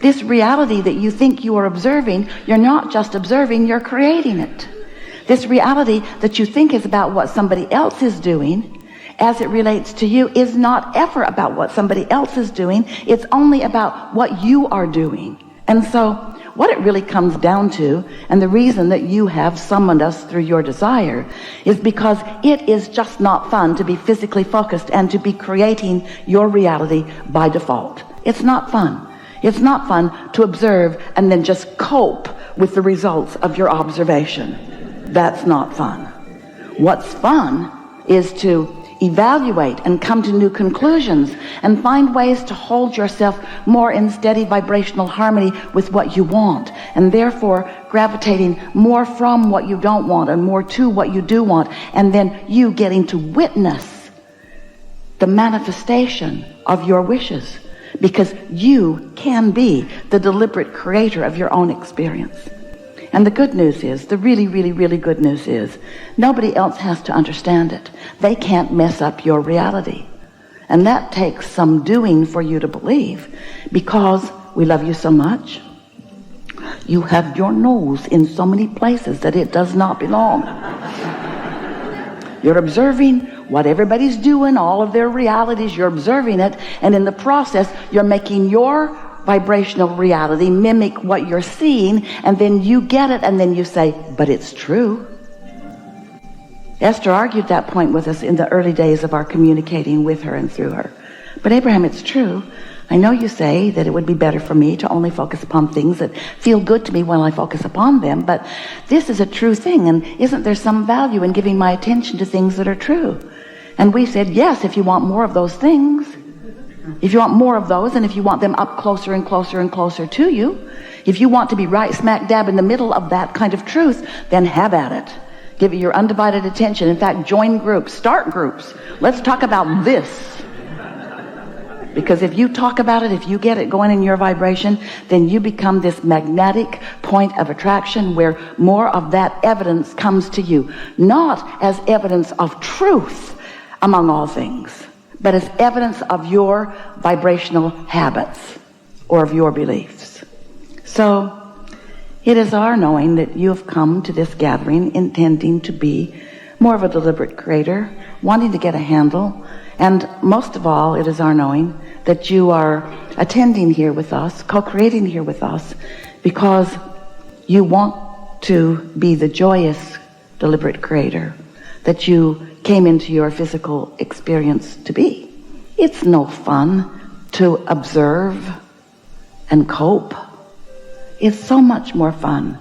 This reality that you think you are observing, you're not just observing, you're creating it. This reality that you think is about what somebody else is doing, as it relates to you, is not ever about what somebody else is doing. It's only about what you are doing. And so what it really comes down to, and the reason that you have summoned us through your desire, is because it is just not fun to be physically focused and to be creating your reality by default. It's not fun. It's not fun to observe and then just cope with the results of your observation. That's not fun. What's fun is to evaluate and come to new conclusions and find ways to hold yourself more in steady vibrational harmony with what you want, and therefore gravitating more from what you don't want and more to what you do want, and then you getting to witness the manifestation of your wishes, because you can be the deliberate creator of your own experience. And the good news is, the really, really, really good news is, nobody else has to understand it. They can't mess up your reality. And that takes some doing for you to believe, because we love you so much. You have your nose in so many places that it does not belong. You're observing what everybody's doing, all of their realities, you're observing it, and in the process, you're making your vibrational reality mimic what you're seeing, and then you get it, and then you say, but it's true. Esther argued that point with us in the early days of our communicating with her and through her. But Abraham, it's true. I know you say that it would be better for me to only focus upon things that feel good to me when I focus upon them, but this is a true thing, and isn't there some value in giving my attention to things that are true? And we said, yes, if you want more of those things. If you want more of those, and if you want them up closer and closer and closer to you, if you want to be right smack dab in the middle of that kind of truth, then have at it. Give it your undivided attention. In fact, join groups, start groups. Let's talk about this. Because if you talk about it, if you get it going in your vibration, then you become this magnetic point of attraction where more of that evidence comes to you. Not as evidence of truth among all things, but as evidence of your vibrational habits or of your beliefs. So it is our knowing that you have come to this gathering intending to be more of a deliberate creator, wanting to get a handle, and most of all, it is our knowing that you are attending here with us, co-creating here with us, because you want to be the joyous, deliberate creator that you came into your physical experience to be. It's no fun to observe and cope. It's so much more fun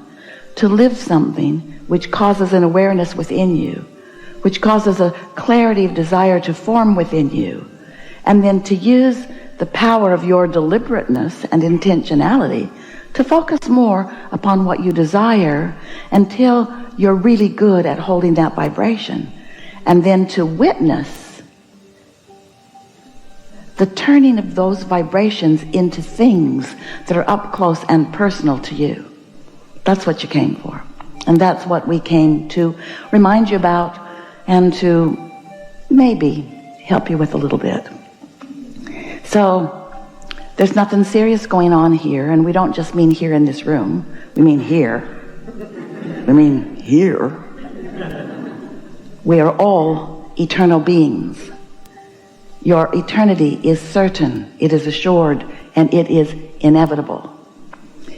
to live something which causes an awareness within you, which causes a clarity of desire to form within you, and then to use the power of your deliberateness and intentionality to focus more upon what you desire until you're really good at holding that vibration, and then to witness the turning of those vibrations into things that are up close and personal to you. That's what you came for. And that's what we came to remind you about and to maybe help you with a little bit. So there's nothing serious going on here, and we don't just mean here in this room. We mean here. We mean here. We are all eternal beings. Your eternity is certain, it is assured, and it is inevitable.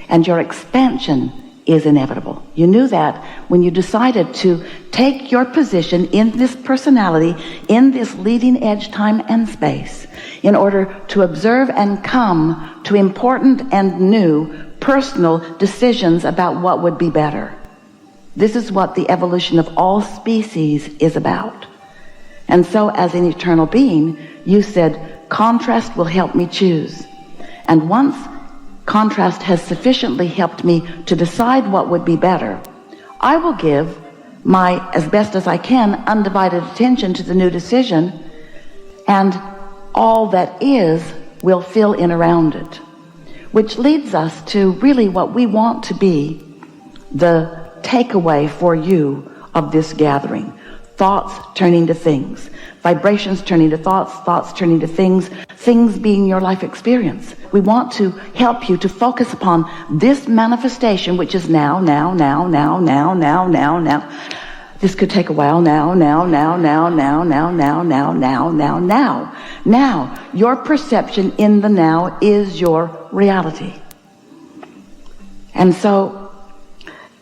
And your expansion is inevitable. You knew that when you decided to take your position in this personality, in this leading edge time and space, in order to observe and come to important and new personal decisions about what would be better. This is what the evolution of all species is about. And so as an eternal being, you said, contrast will help me choose. And once contrast has sufficiently helped me to decide what would be better, I will give my, as best as I can, undivided attention to the new decision, and all that is will fill in around it. Which leads us to really what we want to be the takeaway for you of this gathering. thoughts turning to things, vibrations turning to thoughts, thoughts turning to things, things being your life experience. We want to help you to focus upon this manifestation, which is now. This could take a while. Now. Now, your perception in the now is your reality. And so,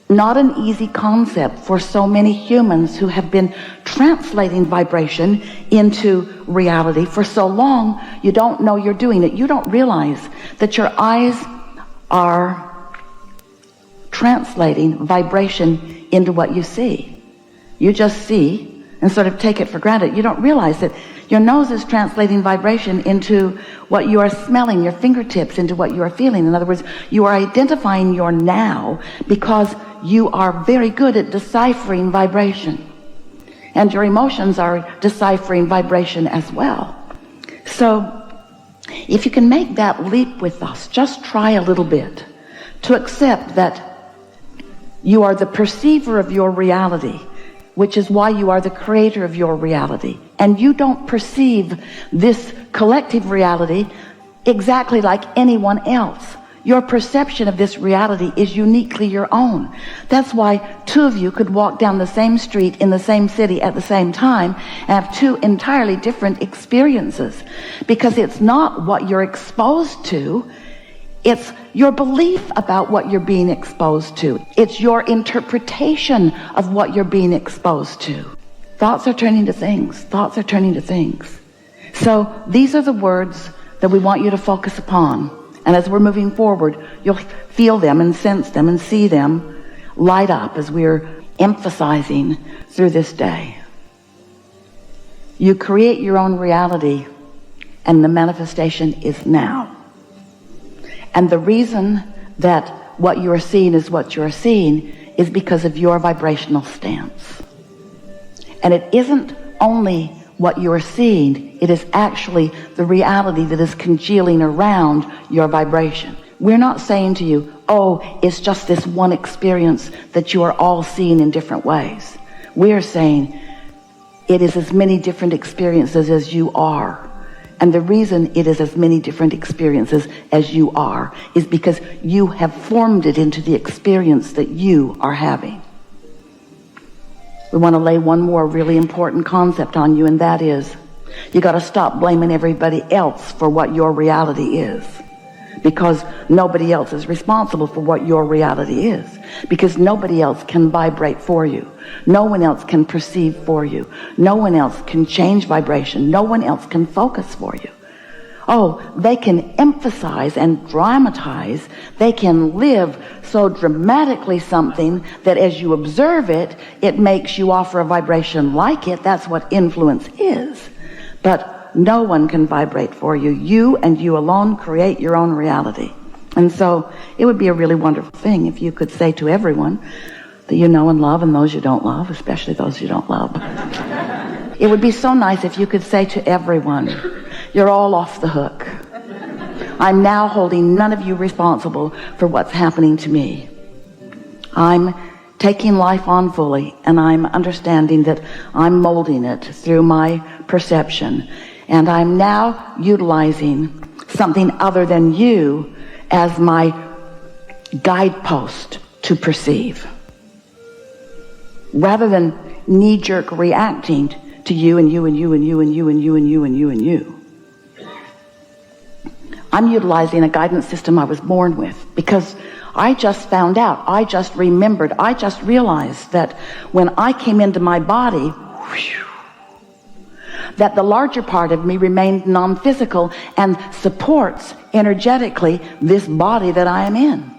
not an easy concept for so many humans who have been translating vibration into reality for so long. You don't know you're doing it. You don't realize that your eyes are translating vibration into what you see. You just see and sort of take it for granted. You don't realize that your nose is translating vibration into what you are smelling, your fingertips into what you are feeling. In other words, you are identifying your now because you are very good at deciphering vibration. And your emotions are deciphering vibration as well. So, if you can make that leap with us, just try a little bit to accept that you are the perceiver of your reality, which is why you are the creator of your reality. And you don't perceive this collective reality exactly like anyone else. Your perception of this reality is uniquely your own. That's why two of you could walk down the same street in the same city at the same time and have two entirely different experiences. Because it's not what you're exposed to, it's your belief about what you're being exposed to. It's your interpretation of what you're being exposed to. Thoughts are turning to things. Thoughts are turning to things. So these are the words that we want you to focus upon. And as we're moving forward, you'll feel them and sense them and see them light up as we're emphasizing through this day. You create your own reality, and the manifestation is now. And the reason that what you are seeing is what you are seeing is because of your vibrational stance. And it isn't only what you are seeing, it is actually the reality that is congealing around your vibration. We're not saying to you, oh, it's just this one experience that you are all seeing in different ways. We're saying it is as many different experiences as you are. And the reason it is as many different experiences as you are is because you have formed it into the experience that you are having. We want to lay one more really important concept on you, and that is you got to stop blaming everybody else for what your reality is, because nobody else is responsible for what your reality is, because nobody else can vibrate for you. No one else can perceive for you. No one else can change vibration. No one else can focus for you. Oh, they can emphasize and dramatize. They can live so dramatically something that as you observe it, it makes you offer a vibration like it. That's what influence is. But no one can vibrate for you. You and you alone create your own reality. And so it would be a really wonderful thing if you could say to everyone that you know and love, and those you don't love, especially those you don't love. It would be so nice if you could say to everyone, you're all off the hook. I'm now holding none of you responsible for what's happening to me. I'm taking life on fully, and I'm understanding that I'm molding it through my perception. And I'm now utilizing something other than you as my guidepost to perceive. Rather than knee-jerk reacting to you and you and you and you and you and you and you and you and you. I'm utilizing a guidance system I was born with, because I just found out, I just remembered, I just realized that when I came into my body, that the larger part of me remained non-physical and supports energetically this body that I am in.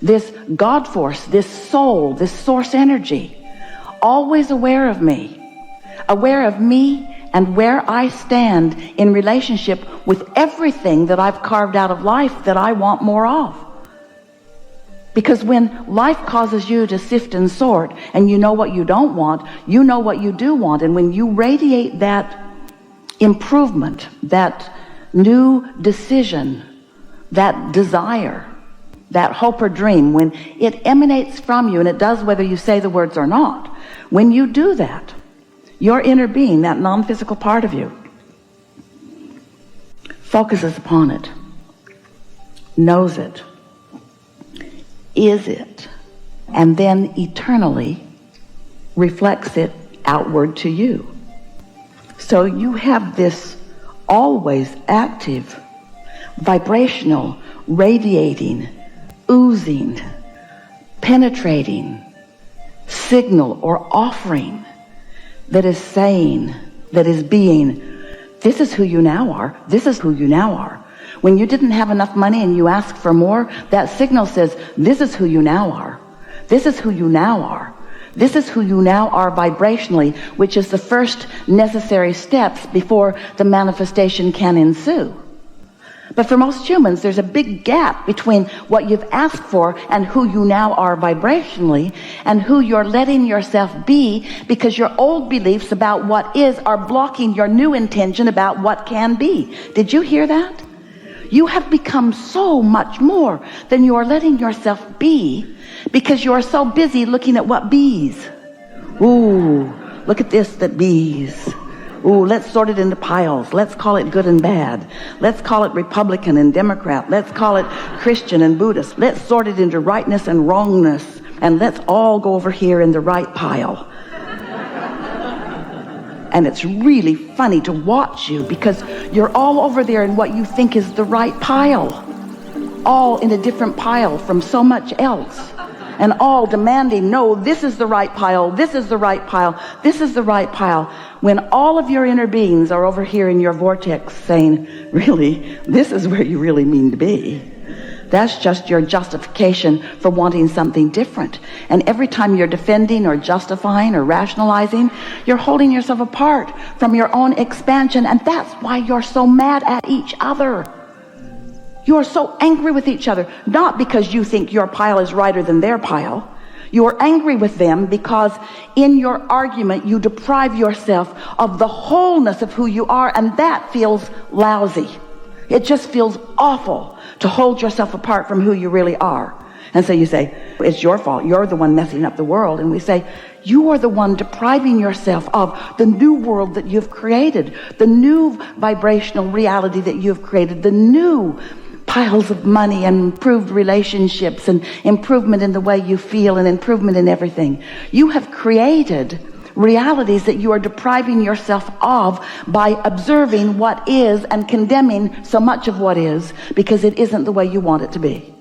This God force, this soul, this source energy, always aware of me and where I stand in relationship with everything that I've carved out of life that I want more of. Because when life causes you to sift and sort, and you know what you don't want, you know what you do want, and when you radiate that improvement, that new decision, that desire, that hope or dream, when it emanates from you, and it does whether you say the words or not, when you do that, Your inner being, that non-physical part of you, focuses upon it, knows it, is it, and then eternally reflects it outward to you. So you have this always active, vibrational, radiating, oozing, penetrating signal or offering that is saying, that is being, this is who you now are. This is who you now are. When you didn't have enough money and you asked for more, that signal says, this is who you now are. This is who you now are. This is who you now are vibrationally, which is the first necessary steps before the manifestation can ensue. But for most humans, there's a big gap between what you've asked for and who you now are vibrationally, and who you're letting yourself be, because your old beliefs about what is are blocking your new intention about what can be. Did you hear that? You have become so much more than you are letting yourself be, because you are so busy looking at what bees. Ooh, look at this that bees. Ooh, let's sort it into piles. Let's call it good and bad. Let's call it Republican and Democrat. Let's call it Christian and Buddhist. Let's sort it into rightness and wrongness. And let's all go over here in the right pile. And it's really funny to watch you, because you're all over there in what you think is the right pile. All in a different pile from so much else. And all demanding, no, this is the right pile, this is the right pile, this is the right pile. When all of your inner beings are over here in your vortex saying, really, this is where you really mean to be. That's just your justification for wanting something different. And every time you're defending or justifying or rationalizing, you're holding yourself apart from your own expansion. And that's why you're so mad at each other. You are so angry with each other, not because you think your pile is righter than their pile. You are angry with them because in your argument you deprive yourself of the wholeness of who you are, and that feels lousy. It just feels awful to hold yourself apart from who you really are. And so you say, it's your fault. You're the one messing up the world. And we say, you are the one depriving yourself of the new world that you've created, the new vibrational reality that you've created, the new piles of money and improved relationships and improvement in the way you feel and improvement in everything. You have created realities that you are depriving yourself of by observing what is and condemning so much of what is, because it isn't the way you want it to be.